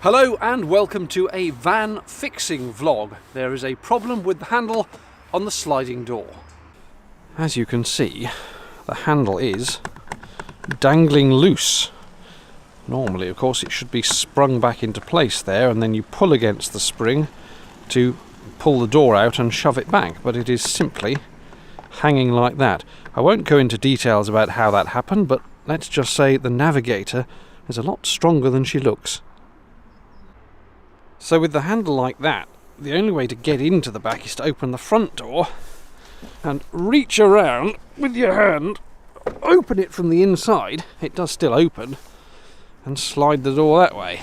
Hello and welcome to a van fixing vlog. There is a problem with the handle on the sliding door. As you can see, the handle is dangling loose. Normally, of course, it should be sprung back into place there, and then you pull against the spring to pull the door out and shove it back, but it is simply hanging like that. I won't go into details about how that happened, but let's just say the navigator is a lot stronger than she looks. So with the handle like that, the only way to get into the back is to open the front door and reach around with your hand, open it from the inside, it does still open, and slide the door that way,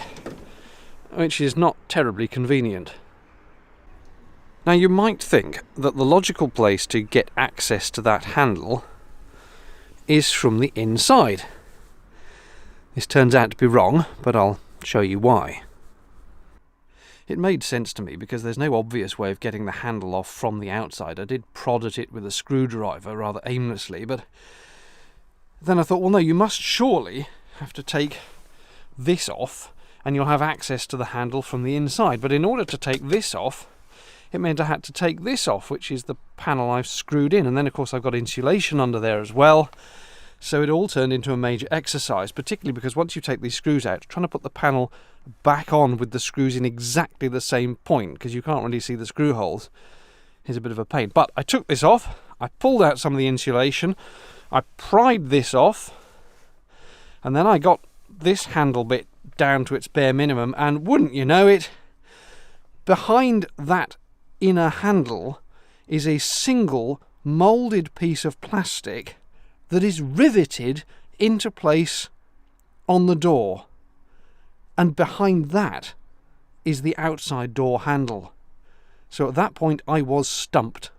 which is not terribly convenient. Now you might think that the logical place to get access to that handle is from the inside. This turns out to be wrong, but I'll show you why. It made sense to me because there's no obvious way of getting the handle off from the outside. I did prod at it with a screwdriver rather aimlessly, but then I thought, well no, you must surely have to take this off and you'll have access to the handle from the inside. But in order to take this off, it meant I had to take this off, which is the panel I've screwed in, and then of course I've got insulation under there as well. So it all turned into a major exercise, particularly because once you take these screws out, trying to put the panel back on with the screws in exactly the same point, because you can't really see the screw holes, is a bit of a pain. But I took this off, I pulled out some of the insulation, I pried this off, and then I got this handle bit down to its bare minimum, and wouldn't you know it, behind that inner handle is a single moulded piece of plastic that is riveted into place on the door, and behind that is the outside door handle. So at that point I was stumped.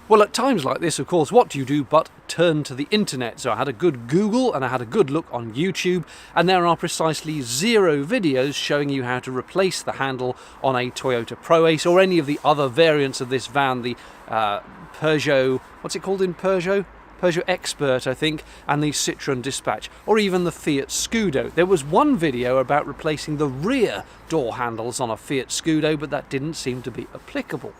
Well, at times like this, of course, what do you do but turn to the internet? So I had a good Google and I had a good look on YouTube, and there are precisely 0 videos showing you how to replace the handle on a Toyota Proace or any of the other variants of this van, the Peugeot, what's it called in Peugeot? Peugeot Expert, I think, and the Citroën Dispatch, or even the Fiat Scudo. There was one video about replacing the rear door handles on a Fiat Scudo, but that didn't seem to be applicable.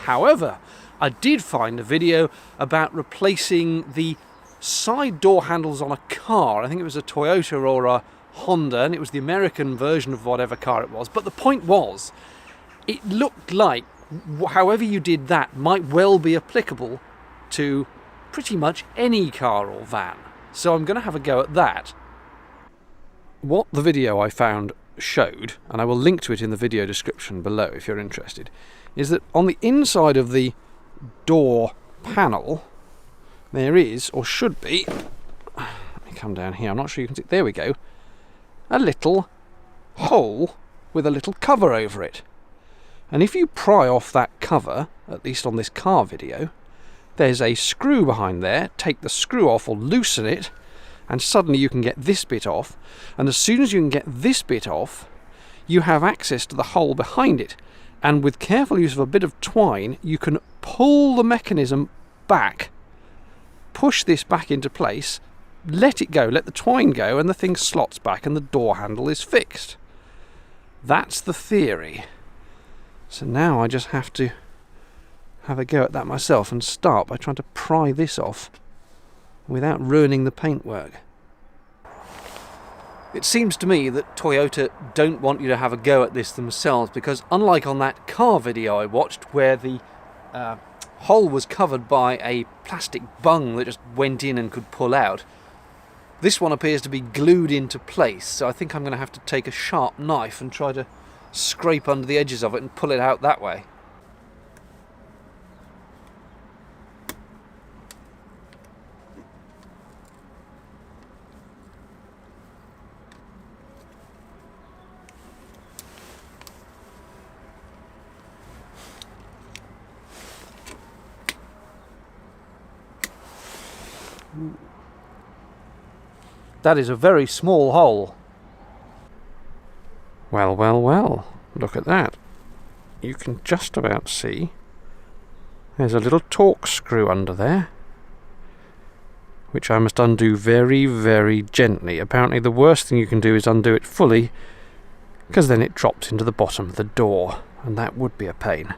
However, I did find a video about replacing the side door handles on a car. I think it was a Toyota or a Honda, and it was the American version of whatever car it was. But the point was, it looked like however you did that might well be applicable to pretty much any car or van. So I'm going to have a go at that. What the video I found showed, and I will link to it in the video description below if you're interested, is that on the inside of the door panel there is, or should be, let me come down here, I'm not sure you can see, there we go, a little hole with a little cover over it. And if you pry off that cover, at least on this car video, there's a screw behind there. Take the screw off or loosen it, and suddenly you can get this bit off, and as soon as you can get this bit off, you have access to the hole behind it, and with careful use of a bit of twine you can pull the mechanism back, push this back into place, let it go, let the twine go, and the thing slots back and the door handle is fixed. That's the theory. So now I just have to have a go at that myself and start by trying to pry this off without ruining the paintwork. It seems to me that Toyota don't want you to have a go at this themselves, because unlike on that car video I watched where the hole was covered by a plastic bung that just went in and could pull out, this one appears to be glued into place, so I think I'm going to have to take a sharp knife and try to scrape under the edges of it and pull it out that way. That is a very small hole. Well, well, well, look at that. You can just about see there's a little torque screw under there. which I must undo very, very gently. Apparently the worst thing you can do is undo it fully, because then it drops into the bottom of the door, and that would be a pain.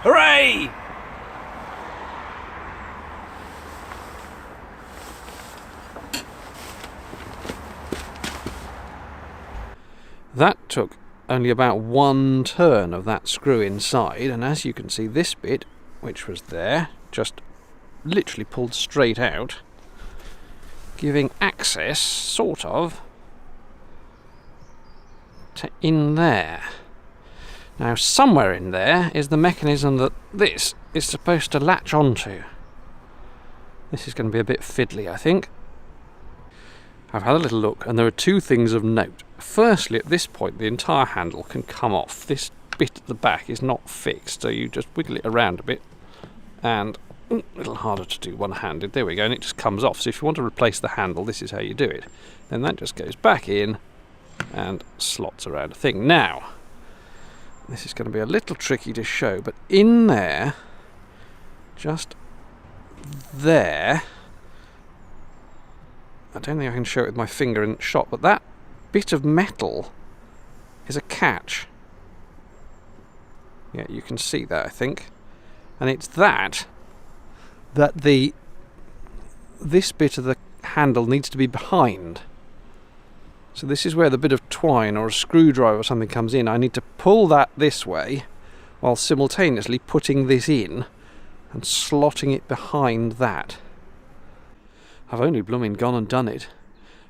Hooray! That took only about one turn of that screw inside, and as you can see, this bit, which was there, just literally pulled straight out, giving access, sort of, to in there. Now, somewhere in there is the mechanism that this is supposed to latch onto. This is going to be a bit fiddly, I think. I've had a little look, and there are two things of note. Firstly, at this point, the entire handle can come off. This bit at the back is not fixed, so you just wiggle it around a bit, and a little harder to do one-handed. There we go, and it just comes off. So if you want to replace the handle, this is how you do it. Then that just goes back in and slots around a thing. Now, this is going to be a little tricky to show, but in there, just there, I don't think I can show it with my finger in shot, but that bit of metal is a catch. Yeah, you can see that, I think. And it's that this bit of the handle needs to be behind. So this is where the bit of twine or a screwdriver or something comes in. I need to pull that this way while simultaneously putting this in and slotting it behind that. I've only blooming gone and done it.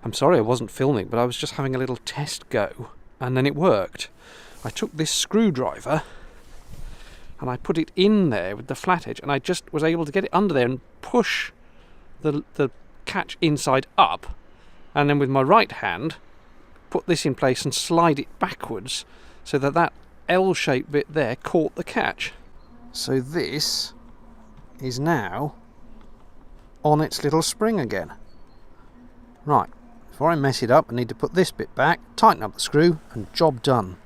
I'm sorry I wasn't filming, but I was just having a little test go, and then it worked. I took this screwdriver and I put it in there with the flat edge, and I just was able to get it under there and push the catch inside up, and then with my right hand put this in place and slide it backwards so that that L-shaped bit there caught the catch. So this is now on its little spring again. Right, before I mess it up, I need to put this bit back, tighten up the screw, and job done.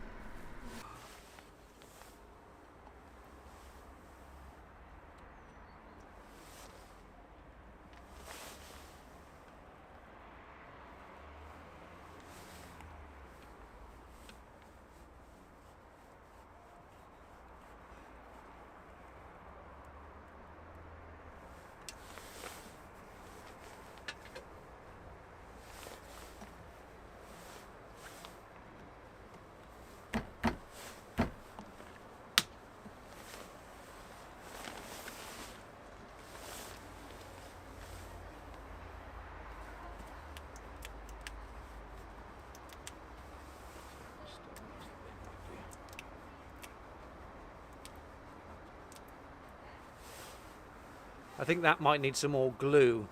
I think that might need some more glue,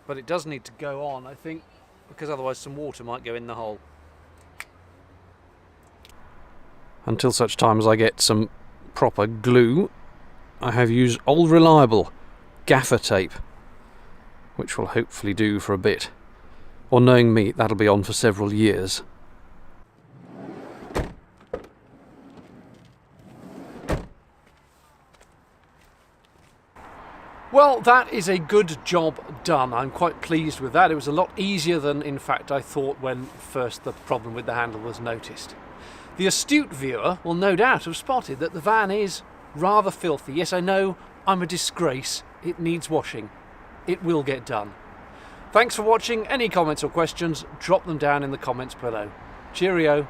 but it does need to go on, I think, because otherwise some water might go in the hole. Until such time as I get some proper glue, I have used old reliable gaffer tape, which will hopefully do for a bit. Or knowing me, that'll be on for several years. Well, that is a good job done. I'm quite pleased with that. It was a lot easier than, in fact, I thought when first the problem with the handle was noticed. The astute viewer will no doubt have spotted that the van is rather filthy. Yes, I know, I'm a disgrace. It needs washing. It will get done. Thanks for watching. Any comments or questions, drop them down in the comments below. Cheerio.